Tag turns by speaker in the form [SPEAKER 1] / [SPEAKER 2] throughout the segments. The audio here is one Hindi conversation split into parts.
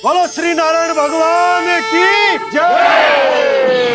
[SPEAKER 1] बोलो श्री नारायण भगवान की जय।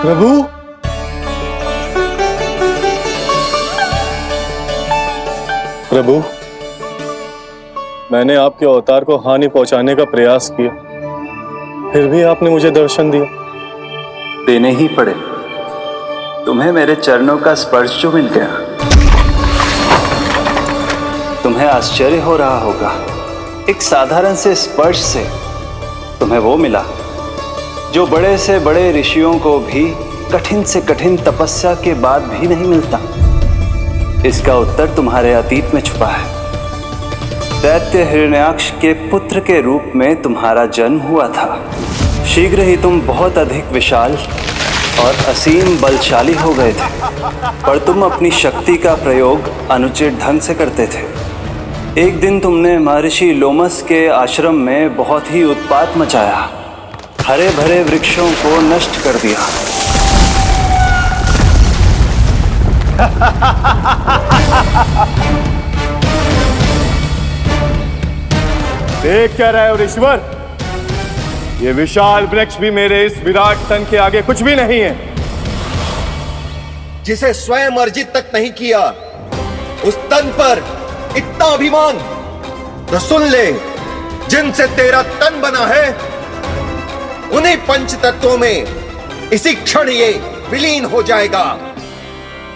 [SPEAKER 1] प्रभु,
[SPEAKER 2] प्रभु, मैंने आपके अवतार को हानि पहुंचाने का प्रयास किया, फिर भी आपने मुझे दर्शन दिया।
[SPEAKER 3] देने ही पड़े। तुम्हें मेरे चरणों का स्पर्श जो मिल गया। तुम्हें आश्चर्य हो रहा होगा, एक साधारण से स्पर्श से तुम्हें वो मिला जो बड़े से बड़े ऋषियों को भी कठिन से कठिन तपस्या के बाद भी नहीं मिलता। इसका उत्तर तुम्हारे अतीत में छुपा है। दैत्य हिरण्याक्ष के पुत्र के रूप में तुम्हारा जन्म हुआ था। शीघ्र ही तुम बहुत अधिक विशाल और असीम बलशाली हो गए थे, पर तुम अपनी शक्ति का प्रयोग अनुचित ढंग से करते थे। एक दिन तुमने महर्षि लोमस के आश्रम में बहुत ही उत्पात मचाया, हरे भरे वृक्षों को नष्ट कर दिया।
[SPEAKER 1] देख क्या रहे हो ऋषिवर? ये विशाल वृक्ष भी मेरे इस विराट तन के आगे कुछ भी नहीं है।
[SPEAKER 4] जिसे स्वयं अर्जित तक नहीं किया, उस तन पर इतना अभिमान। तो सुन ले, जिनसे तेरा तन बना है, उन्हीं पंच तत्वों में इसी क्षण ये विलीन हो जाएगा।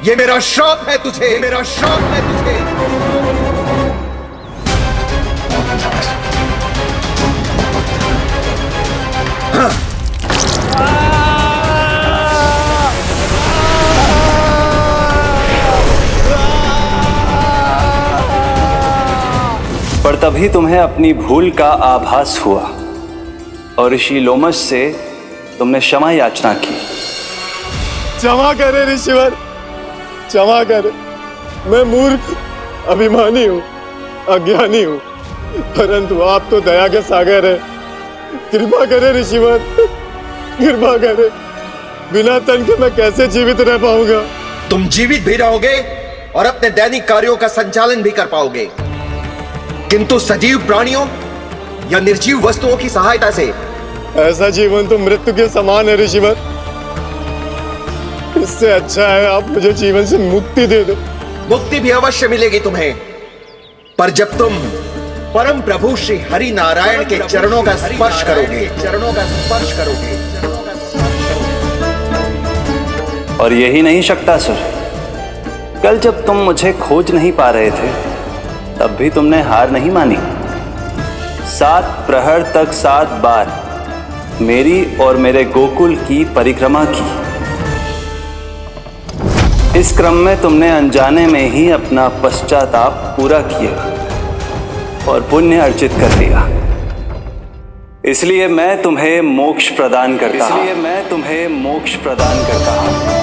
[SPEAKER 4] ये मेरा श्राप है तुझे, मेरा श्राप है तुझे।
[SPEAKER 3] पर तभी तुम्हें अपनी भूल का आभास हुआ और ऋषि लोमस से तुमने क्षमा याचना की।
[SPEAKER 2] क्षमा करे ऋषिवर, क्षमा करे। मैं मूर्ख, अभिमानी हूँ, अज्ञानी हूँ, परंतु आप तो दया के सागर है। कृपा करे ऋषिवर, कृपा करे। बिना तन के मैं कैसे जीवित रह पाऊंगा?
[SPEAKER 4] तुम जीवित भी रहोगे और अपने दैनिक कार्यों का संचालन भी कर पाओगे, किंतु सजीव प्राणियों या निर्जीव वस्तुओं की सहायता से
[SPEAKER 2] ऐसा जीवन तो मृत्यु के समान है ऋषिवर। इससे अच्छा है आप मुझे जीवन से मुक्ति दे दो।
[SPEAKER 4] मुक्ति भी अवश्य मिलेगी तुम्हें, पर जब तुम परम प्रभु श्री हरि नारायण के चरणों का स्पर्श करोगे, चरणों का स्पर्श करोगे।
[SPEAKER 3] और यही नहीं शक्तासुर, कल जब तुम मुझे खोज नहीं पा रहे थे, तब भी तुमने हार नहीं मानी। 7 प्रहर तक 7 बार मेरी और मेरे गोकुल की परिक्रमा की। इस क्रम में तुमने अनजाने में ही अपना पश्चाताप पूरा किया और पुण्य अर्जित कर लिया। इसलिए मैं तुम्हें मोक्ष प्रदान करता हूं। इसलिए मैं तुम्हें मोक्ष प्रदान करता हूं।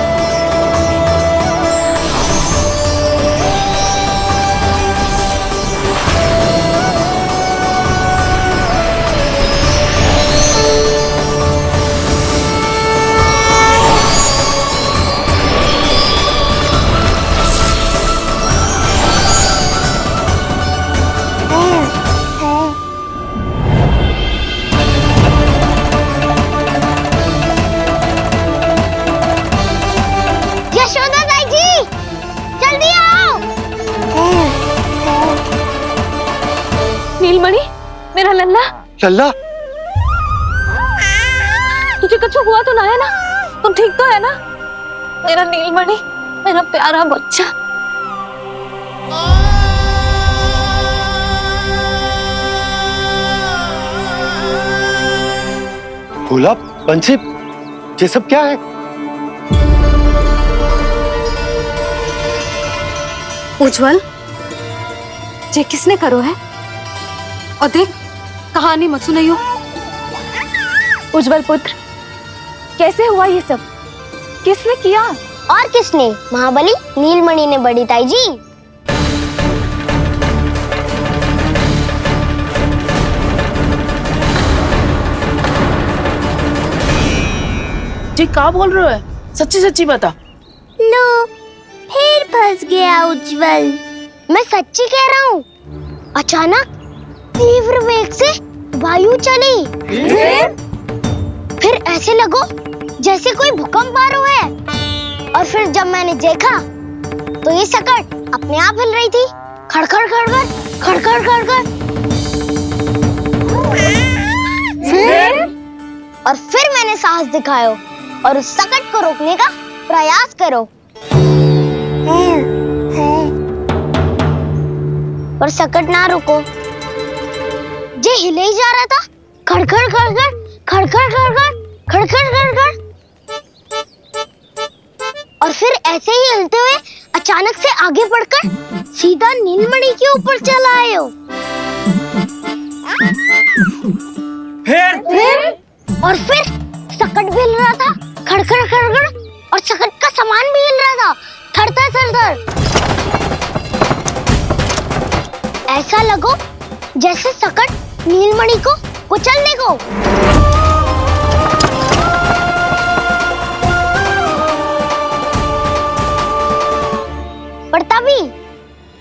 [SPEAKER 5] नीलमणि, मेरा लल्ला।
[SPEAKER 1] लल्ला,
[SPEAKER 5] तुझे कुछ हुआ तो ना है ना? तुम ठीक तो है ना? मेरा नीलमणि, मेरा प्यारा बच्चा।
[SPEAKER 2] भोला, बंसी, ये सब क्या है?
[SPEAKER 5] उज्जवल, ये किसने करो है? और देख, कहानी मत सुनाइयो।
[SPEAKER 6] उज्जवल पुत्र, कैसे हुआ ये सब? किसने किया?
[SPEAKER 7] और किसने? महाबली नीलमणि ने, बड़ी ताई जी।
[SPEAKER 8] जी क्या बोल रहे हो? सच्ची सच्ची बता।
[SPEAKER 7] लो, फिर फंस गया उज्जवल। मैं सच्ची कह रहा हूँ। अचानक तीव्र वेग से वायु चली। फिर ऐसे लगो जैसे कोई भूकंप आ रहा है। और फिर जब मैंने देखा तो ये सकट अपने आप हिल रही थी, खड़खड़ खड़खड़ खड़खड़ खड़खड़। फिर मैंने साहस दिखाया और उस सकट को रोकने का प्रयास करो। पर सकट ना रुको, जे हिले ही जा रहा था, खड़खड़ खड़खड़ खड़खड़ खड़खड़ खड़खड़ खड़खड़। और फिर ऐसे ही हिलते हुए अचानक से आगे बढ़कर सीधा नीलमणि के ऊपर चला आए हो। फिर और फिर सकट भी हिल रहा था, खड़खड़ खड़खड़, और सकट का सामान भी हिल रहा था, थरथर थरथर। ऐसा लगो जैसे सकट नीलमणि को कुचलने को। पर तभी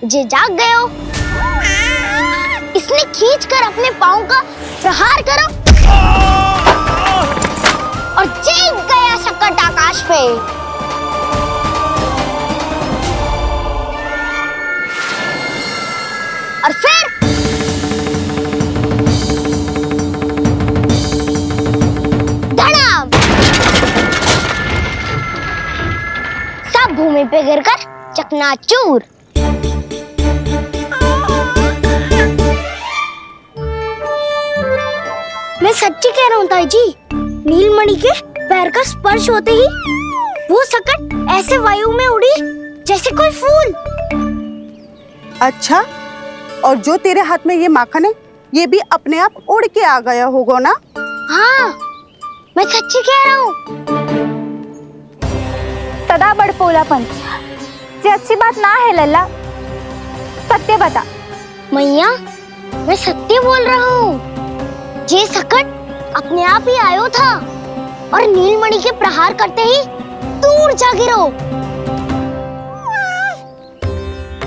[SPEAKER 7] जे जाग गए हो। इसने खींचकर अपने पांव का प्रहार करो और जीत गया सकट आकाश पे। और फिर धड़ाम, सब भूमि पे गिरकर चकनाचूर। मैं सच्ची कह रहा हूँ ताई जी, नीलमणि के पैर का स्पर्श होते ही वो सकट ऐसे वायु में उड़ी जैसे कोई फूल।
[SPEAKER 9] अच्छा, और जो तेरे हाथ में ये माखन है, ये भी अपने आप उड़ के आ गया होगा ना?
[SPEAKER 7] हाँ, मैं सच्ची कह रहा हूँ।
[SPEAKER 6] सदा बड़पोलापन, ये अच्छी बात ना है लल्ला। सत्य बता।
[SPEAKER 7] मैया, मैं सत्य बोल रहा हूँ। ये सकट अपने आप ही आयो था और नीलमणि के प्रहार करते ही दूर जा गिरो।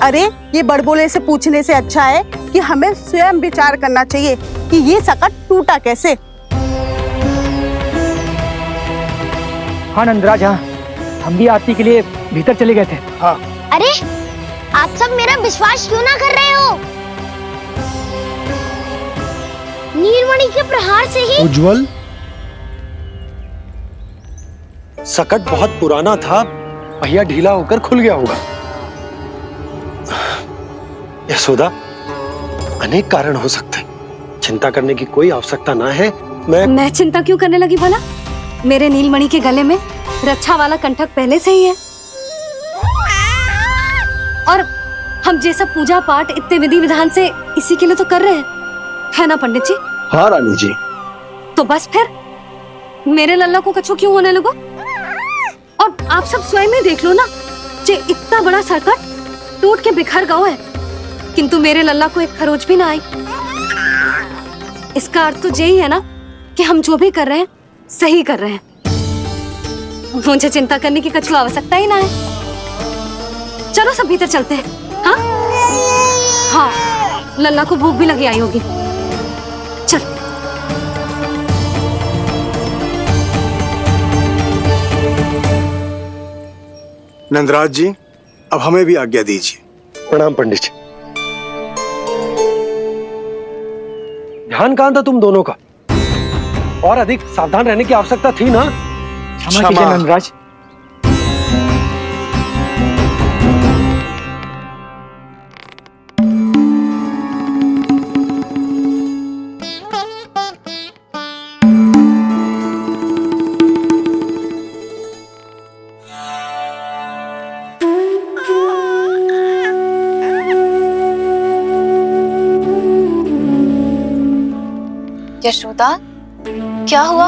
[SPEAKER 9] अरे, ये बड़बोले से पूछने से अच्छा है कि हमें स्वयं विचार करना चाहिए कि ये सकट टूटा कैसे।
[SPEAKER 10] हाँ नंदराज, हाँ, हम भी आरती के लिए भीतर चले गए थे।
[SPEAKER 2] हाँ।
[SPEAKER 7] अरे, आप सब मेरा विश्वास क्यों ना कर रहे हो? नीलमणि के प्रहार से ही।
[SPEAKER 2] उज्जवल, सकट बहुत पुराना था, पहिया ढीला होकर खुल गया होगा। यशोदा, अनेक कारण हो सकते हैं, चिंता करने की कोई आवश्यकता ना है।
[SPEAKER 5] मैं चिंता क्यों करने लगी भला? मेरे नीलमणि के गले में रक्षा वाला कंठक पहले से ही है। और हम ये सब पूजा पाठ इतने विधि विधान से इसी के लिए तो कर रहे हैं, है ना पंडित जी?
[SPEAKER 2] हाँ रानी जी।
[SPEAKER 5] तो बस फिर मेरे लल्ला को कछु क्यों होने लगा? और आप सब स्वयं ही देख लो ना, जे इतना बड़ा सकट टूट के बिखर गया है, किंतु मेरे लल्ला को एक खरोच भी ना आई। इसका अर्थ तो यही है ना कि हम जो भी कर रहे हैं सही कर रहे हैं। मुझे चिंता करने की कछु आवश्यकता ही ना है। चलो सब भीतर चलते हैं। हाँ हाँ, लल्ला को भूख भी लगी आई होगी। चल।
[SPEAKER 11] नंदराज जी, अब हमें भी आज्ञा दीजिए।
[SPEAKER 2] प्रणाम पंडित जी। ध्यान कहाँ था तुम दोनों का? और अधिक सावधान रहने की आवश्यकता थी ना?
[SPEAKER 10] क्षमा कीजिए नंदराज।
[SPEAKER 6] यशोदा, क्या हुआ?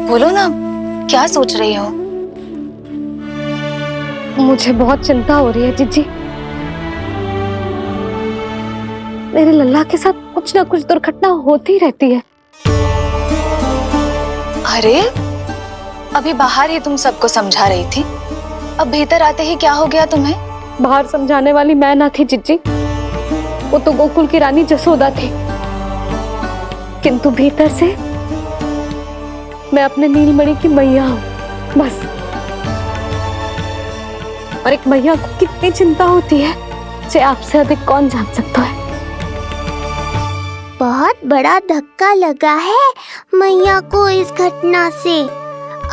[SPEAKER 6] बोलो ना, क्या सोच रही हो?
[SPEAKER 5] मुझे बहुत चिंता हो रही है जीजी। मेरे लल्ला के साथ कुछ ना कुछ दुर्घटना होती रहती है।
[SPEAKER 6] अरे, अभी बाहर ही तुम सबको समझा रही थी, अब भीतर आते ही क्या हो गया तुम्हें?
[SPEAKER 5] बाहर समझाने वाली मैं ना थी जीजी, वो तो गोकुल की रानी जसोदा थी। किंतु भीतर से मैं अपने नीलमणि की मैया हूँ, बस। और एक मैया को कितनी चिंता होती है, इसे आपसे अधिक कौन जान सकता है।
[SPEAKER 7] बहुत बड़ा धक्का लगा है मैया को इस घटना से।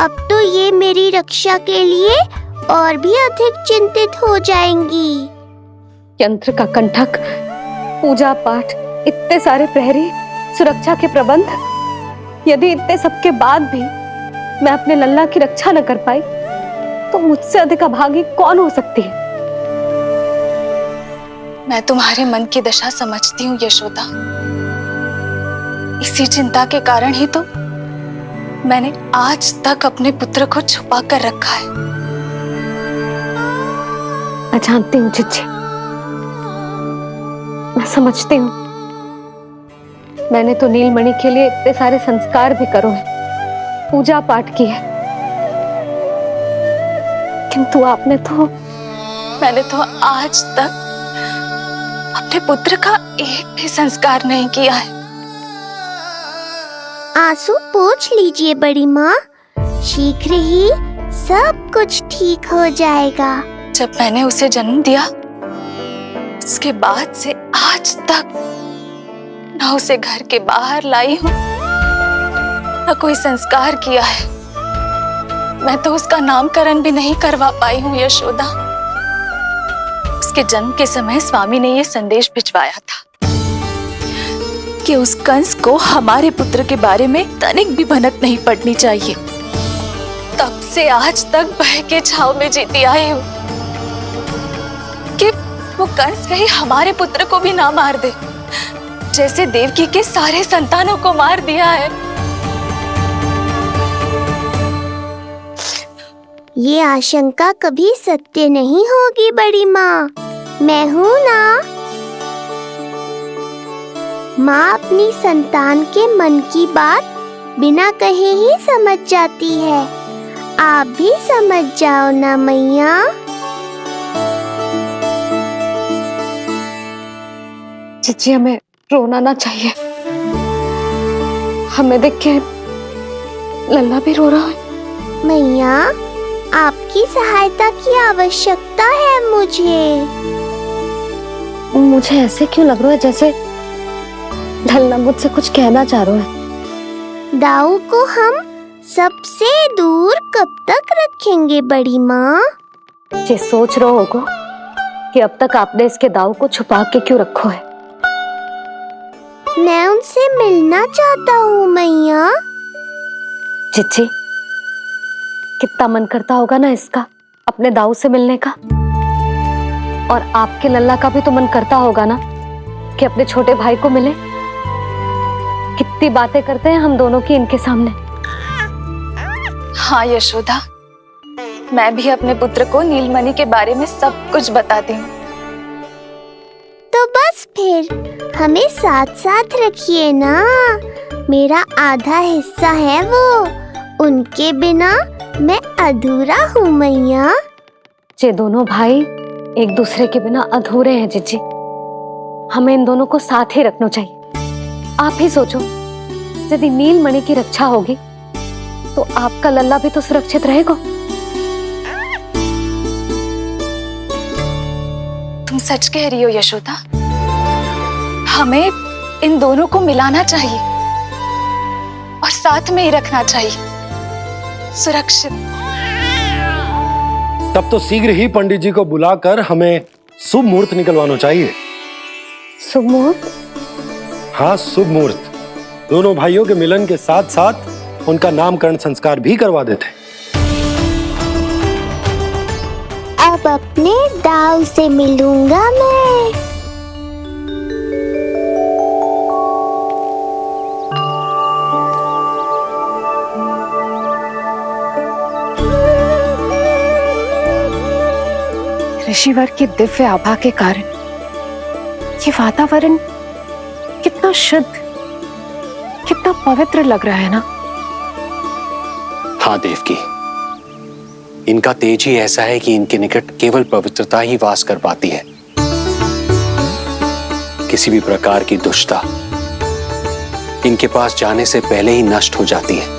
[SPEAKER 7] अब तो ये मेरी रक्षा के लिए और भी अधिक चिंतित हो जाएंगी।
[SPEAKER 5] यंत्र का कंठक, पूजा पाठ, इतने सारे प्रहरी, सुरक्षा के प्रबंध, यदि इतने सबके बाद भी मैं अपने लल्ला की रक्षा न कर पाई तो मुझसे अधिक अभागी कौन हो सकती है।
[SPEAKER 6] मैं तुम्हारे मन की दशा समझती हूँ यशोदा। इसी चिंता के कारण ही तो मैंने आज तक अपने पुत्र को छुपा कर रखा है।
[SPEAKER 5] मैं जानती हूँ जीजी, मैं समझती हूँ। मैंने तो नीलमणि के लिए इतने सारे संस्कार भी करो हैं, पूजा पाठ की है, किंतु मैंने तो आज तक अपने पुत्र का एक भी संस्कार नहीं किया है।
[SPEAKER 7] आंसू पोंछ लीजिए बड़ी माँ, शीघ्र ही सब कुछ ठीक हो जाएगा।
[SPEAKER 6] जब मैंने उसे जन्म दिया, उसके बाद से आज तक न उसे घर के बाहर लाई हूँ, न कोई संस्कार किया है। मैं तो उसका नामकरण भी नहीं करवा पाई हूँ यशोदा। उसके जन्म के समय स्वामी ने यह संदेश भिजवाया था कि उस कंस को हमारे पुत्र के बारे में तनिक भी भनक नहीं पड़नी चाहिए। तब से आज तक भय के छाव में जीती आई हूँ कि वो कंस कहीं हमारे पुत्र को भी ना मार दे, जैसे देवकी के सारे संतानों को मार दिया है।
[SPEAKER 7] ये आशंका कभी सत्य नहीं होगी बड़ी माँ, मैं हूँ ना। माँ अपनी संतान के मन की बात बिना कहे ही समझ जाती है। आप भी समझ जाओ ना मैया।
[SPEAKER 5] जीजी, हमें रोना ना चाहिए। हमें देख के लल्ला भी रो रहा है।
[SPEAKER 7] मैया, आपकी सहायता की आवश्यकता है
[SPEAKER 5] मुझे ऐसे क्यों लग रहा है जैसे लल्ला मुझसे कुछ कहना चाह रहा है।
[SPEAKER 7] दाऊ को हम सबसे दूर कब तक रखेंगे बड़ी माँ?
[SPEAKER 5] ये सोच रहा होगा कि अब तक आपने इसके दाऊ को छुपा के क्यों रखो है।
[SPEAKER 7] मैं उनसे मिलना चाहता हूँ मैया।
[SPEAKER 5] जीजी, कितना मन करता होगा ना इसका अपने दाऊ से मिलने का। और आपके लल्ला का भी तो मन करता होगा ना कि अपने छोटे भाई को मिले। कितनी बातें करते हैं हम दोनों की इनके सामने।
[SPEAKER 6] हाँ यशोदा, मैं भी अपने पुत्र को नीलमणि के बारे में सब कुछ बताती हूँ।
[SPEAKER 7] तो बस फिर हमें साथ साथ रखिए ना। मेरा आधा हिस्सा है वो, उनके बिना मैं अधूरा हूँ मैया।
[SPEAKER 5] ये दोनों भाई एक दूसरे के बिना अधूरे हैं जीजी। हमें इन दोनों को साथ ही रखना चाहिए। आप ही सोचो, यदि नीलमणि की रक्षा होगी तो आपका लल्ला भी तो सुरक्षित रहेगा।
[SPEAKER 6] तुम सच कह रही हो यशोदा। हमें इन दोनों को मिलाना चाहिए और साथ में ही रखना चाहिए, सुरक्षित।
[SPEAKER 12] तब तो शीघ्र ही पंडित जी को बुलाकर हमें शुभ मुहूर्त निकलवाना चाहिए।
[SPEAKER 5] शुभ मुहूर्त?
[SPEAKER 12] हाँ, शुभ मुहूर्त। दोनों भाइयों के मिलन के साथ साथ उनका नामकरण संस्कार भी करवा देते।
[SPEAKER 7] अब अपने दाऊ से मिलूंगा मैं।
[SPEAKER 6] ऋषिवर के दिव्य आभा के कारण ये वातावरण कितना शुद्ध, कितना पवित्र लग रहा है ना।
[SPEAKER 13] हाँ देवकी, इनका तेज ही ऐसा है कि इनके निकट केवल पवित्रता ही वास कर पाती है। किसी भी प्रकार की दुष्टता इनके पास जाने से पहले ही नष्ट हो जाती है।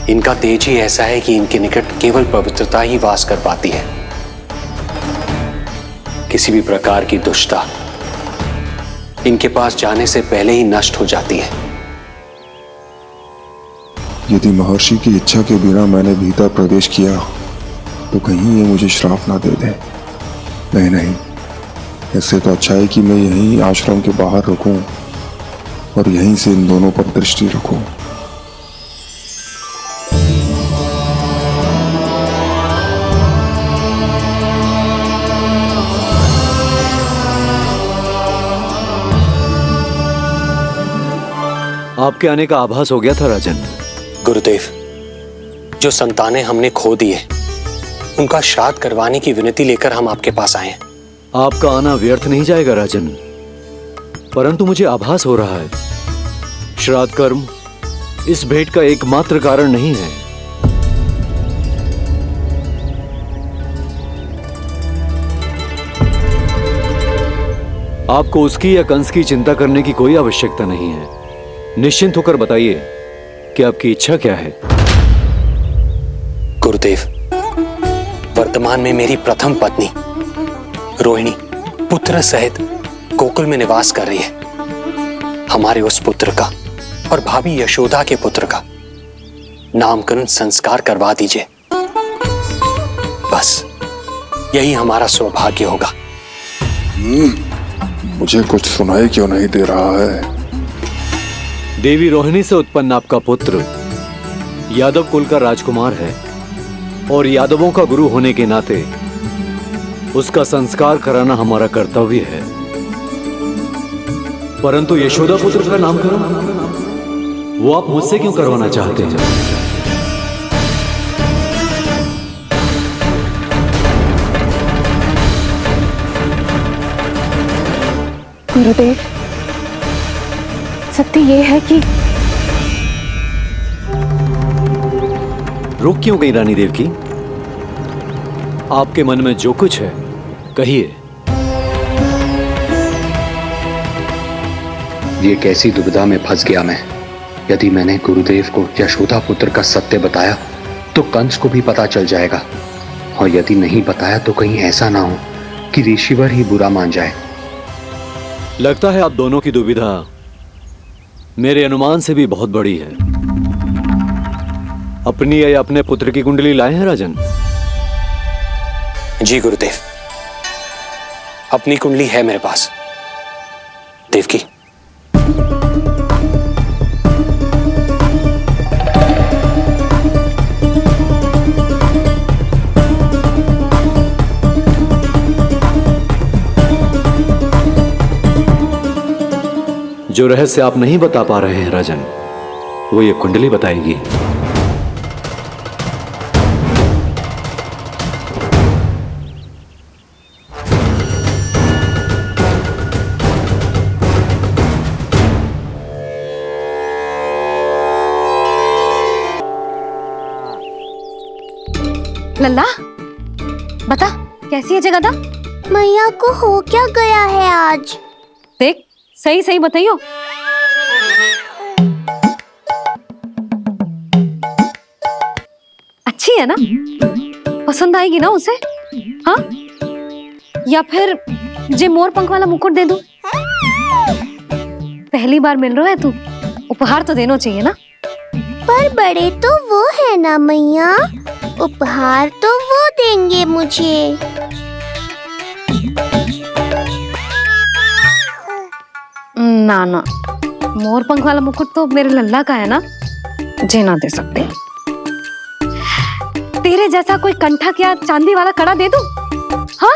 [SPEAKER 13] इनका तेज ही ऐसा है कि इनके निकट केवल पवित्रता ही वास कर पाती है। किसी भी प्रकार की दुष्टता इनके पास जाने से पहले ही नष्ट हो जाती है।
[SPEAKER 14] यदि महर्षि की इच्छा के बिना मैंने भीतर प्रवेश किया तो कहीं ये मुझे श्राप ना दे दे। नहीं, इससे तो अच्छा है कि मैं यहीं आश्रम के बाहर रुकूं और यहीं से इन दोनों पर दृष्टि रखूं।
[SPEAKER 12] आपके आने का आभास हो गया था राजन।
[SPEAKER 13] गुरुदेव, जो संतानें हमने खो दी है उनका श्राद्ध करवाने की विनती लेकर हम आपके पास आए हैं।
[SPEAKER 12] आपका आना व्यर्थ नहीं जाएगा राजन, परंतु मुझे आभास हो रहा है श्राद्ध कर्म इस भेंट का एकमात्र कारण नहीं है। आपको उसकी या कंस की चिंता करने की कोई आवश्यकता नहीं है। निश्चिंत होकर बताइए कि आपकी इच्छा क्या है।
[SPEAKER 13] गुरुदेव, वर्तमान में मेरी प्रथम पत्नी रोहिणी पुत्र सहित गोकुल में निवास कर रही है। हमारे उस पुत्र का और भाभी यशोदा के पुत्र का नामकरण संस्कार करवा दीजिए। बस यही हमारा सौभाग्य होगा।
[SPEAKER 14] मुझे कुछ सुनाई क्यों नहीं दे रहा है?
[SPEAKER 12] देवी रोहिणी से उत्पन्न आपका पुत्र यादव कुल का राजकुमार है और यादवों का गुरु होने के नाते उसका संस्कार कराना हमारा कर्तव्य है। परंतु यशोदा पुत्र का नामकरण वो आप मुझसे क्यों करवाना चाहते हैं?
[SPEAKER 6] गुरुदेव, सत्य ये है कि
[SPEAKER 12] रुक क्यों गई रानी देवकी? आपके मन में जो कुछ है कहिए।
[SPEAKER 13] ये कैसी दुविधा में फंस गया मैं। यदि मैंने गुरुदेव को यशोदा पुत्र का सत्य बताया तो कंस को भी पता चल जाएगा, और यदि नहीं बताया तो कहीं ऐसा ना हो कि ऋषिवर ही बुरा मान जाए।
[SPEAKER 12] लगता है आप दोनों की दुविधा मेरे अनुमान से भी बहुत बड़ी है। अपनी या अपने पुत्र की कुंडली लाए हैं राजन?
[SPEAKER 13] जी गुरुदेव, अपनी कुंडली है मेरे पास। देवकी,
[SPEAKER 12] जो रहस्य आप नहीं बता पा रहे हैं राजन, वो ये कुंडली बताएगी।
[SPEAKER 5] लल्ला, बता कैसी है जगदा?
[SPEAKER 7] मैया को हो क्या गया है आज?
[SPEAKER 5] देख, सही सही बताइयो। अच्छी है ना? पसंद आएगी ना उसे? हाँ? या फिर जे मोर पंख वाला मुकुट दे दूं? पहली बार मिल रहा है तू, उपहार तो देना चाहिए ना?
[SPEAKER 7] पर बड़े तो वो है ना मैया, उपहार तो वो देंगे मुझे।
[SPEAKER 5] ना ना, मोर पंख वाला मुकुट तो मेरे लल्ला का है ना, जे ना दे सकते। तेरे जैसा कोई कंठक या चांदी वाला कड़ा दे दूं? हाँ?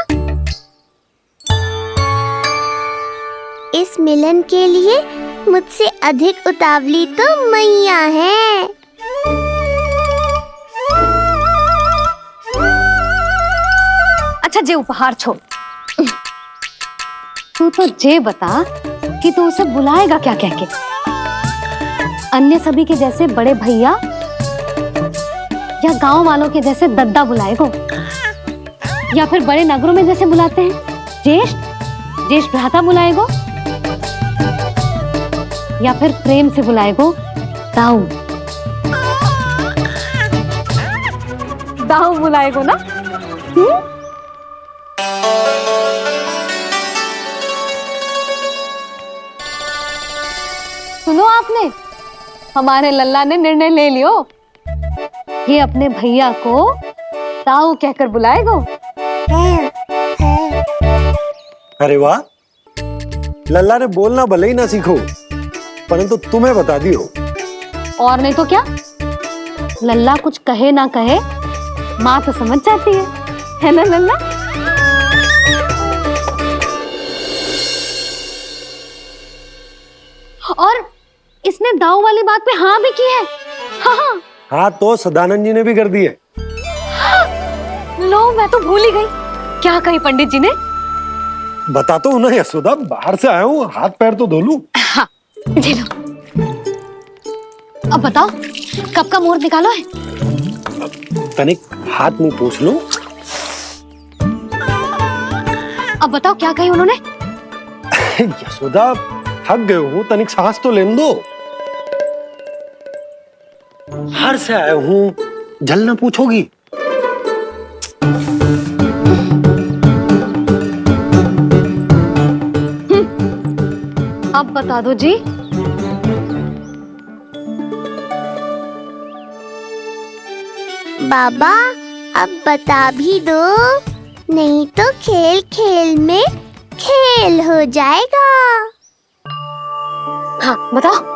[SPEAKER 7] इस मिलन के लिए मुझसे अधिक उतावली तो मैया है।
[SPEAKER 5] अच्छा, जे उपहार छोड़, तू तो जे बता कि तू उसे बुलाएगा क्या कह के? अन्य सभी के जैसे बड़े भैया या गांव वालों के जैसे दद्दा बुलाएगो, या फिर बड़े नगरों में जैसे बुलाते हैं ज्येष्ठ भ्राता बुलाएगो, या फिर प्रेम से बुलाएगो दाऊ दाऊ बुलाएगो ना? सुनो आपने, हमारे लल्ला ने निर्णय ले लियो, ये अपने भैया को दाऊ कहकर बुलाएगो।
[SPEAKER 15] अरे वाह, लल्ला ने बोलना भले ही ना सीखो, परंतु तुम्हें बता दियो।
[SPEAKER 5] और नहीं तो क्या, लल्ला कुछ कहे ना कहे माँ तो समझ जाती है ना लल्ला? और इसने दाऊ वाली बात पे हाँ भी की है। हाँ हाँ
[SPEAKER 15] हाँ, तो सदानंद जी ने भी कर दी है।
[SPEAKER 5] लो, मैं तो भूल ही गई, क्या कही पंडित जी ने?
[SPEAKER 15] बता तो ना यशोदा, बाहर से आया हूँ, हाथ पैर तो धो लूं।
[SPEAKER 5] हाँ, ले लो। अब बताओ, कब का मुहूर्त निकालो है?
[SPEAKER 15] तनिक हाथ मुंह पोंछ लो।
[SPEAKER 5] अब बताओ क्या कही उन्होंने?
[SPEAKER 15] यशोदा, थक गए हो, तनिक सांस तो लेने दो। बाहर से आया हूँ, जल ना पूछोगी?
[SPEAKER 5] अब बता दो जी।
[SPEAKER 7] बाबा, अब बता भी दो, नहीं तो खेल खेल में खेल हो जाएगा।
[SPEAKER 5] हाँ, बताओ।